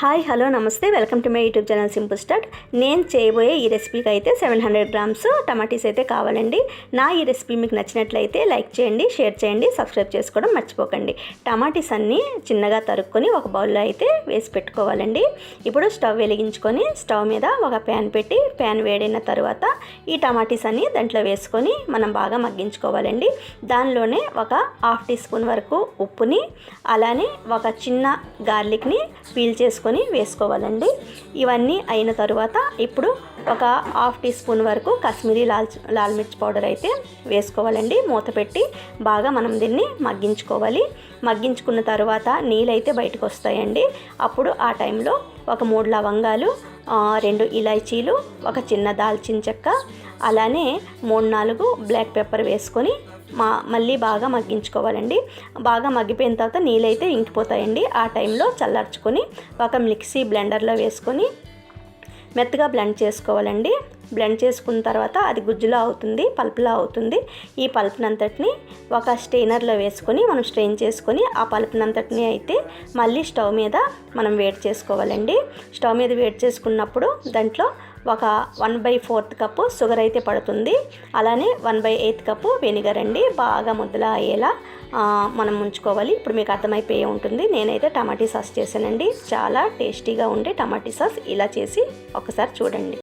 Hi hello నమస్తే welcome to my YouTube channel simple start. నేను చేయబోయే ఈ రెసిపీకి అయితే 700 గ్రామ్స్ టమాటీస్ అయితే కావాలండి. నా ఈ రెసిపీ మీకు నచ్చినట్లయితే లైక్ చేయండి, షేర్ చేయండి, సబ్స్క్రైబ్ చేసుకోవడం మర్చిపోకండి. టమాటీస్ అన్నీ చిన్నగా తరుక్కొని ఒక బౌల్లో అయితే వేసి పెట్టుకోవాలండి. ఇప్పుడు స్టవ్ వెలిగించుకొని స్టవ్ మీద ఒక ప్యాన్ పెట్టి ప్యాన్ వేడైన తర్వాత ఈ టమాటీస్ అన్నీ దాంట్లో వేసుకొని మనం బాగా మగ్గించుకోవాలండి. దానిలోనే ఒక హాఫ్ టీ స్పూన్ వరకు ఉప్పుని, అలానే ఒక చిన్న గార్లిక్ని పీల్ చేసుకొని వేసుకోవాలండి. ఇవన్నీ అయిన తర్వాత ఇప్పుడు ఒక హాఫ్ టీ స్పూన్ వరకు కాశ్మీరీ లాల్ మిర్చి పౌడర్ అయితే వేసుకోవాలండి. మూత పెట్టి బాగా మనం దీన్ని మగ్గించుకోవాలి. మగ్గించుకున్న తర్వాత నీళ్ళైతే బయటకు వస్తాయండి. అప్పుడు ఆ టైంలో ఒక 3 లవంగాలు, 2 ఇలాచీలు, ఒక చిన్న దాల్చిన చెక్క, అలానే 3-4 బ్లాక్ పెప్పర్ వేసుకొని మళ్ళీ బాగా మగ్గించుకోవాలండి. బాగా మగ్గిపోయిన తర్వాత నీళ్ళైతే ఇంకిపోతాయండి. ఆ టైంలో చల్లార్చుకొని ఒక మిక్సీ బ్లెండర్లో వేసుకొని మెత్తగా బ్లెండ్ చేసుకోవాలండి. బ్లెండ్ చేసుకున్న తర్వాత అది గుజ్జులా అవుతుంది, పల్పులా అవుతుంది. ఈ పల్పునంతటిని ఒక స్ట్రెయినర్లో వేసుకొని మనం స్ట్రెయిన్ చేసుకొని ఆ పల్పునంతటిని అయితే మళ్ళీ స్టవ్ మీద మనం వేడి చేసుకోవాలండి. స్టవ్ మీద వేడి చేసుకున్నప్పుడు దాంట్లో ఒక 1/4 కప్పు షుగర్ అయితే పడుతుంది. అలానే 1/8 కప్పు వెనిగర్ అండి. బాగా ముద్దలా అయ్యేలా మనం ఉంచుకోవాలి. ఇప్పుడు మీకు అర్థమైపోయే ఉంటుంది. నేనైతే టమాటీ సాస్ చేశానండి. చాలా టేస్టీగా ఉండే టమాటీ సాస్ ఇలా చేసి ఒకసారి చూడండి.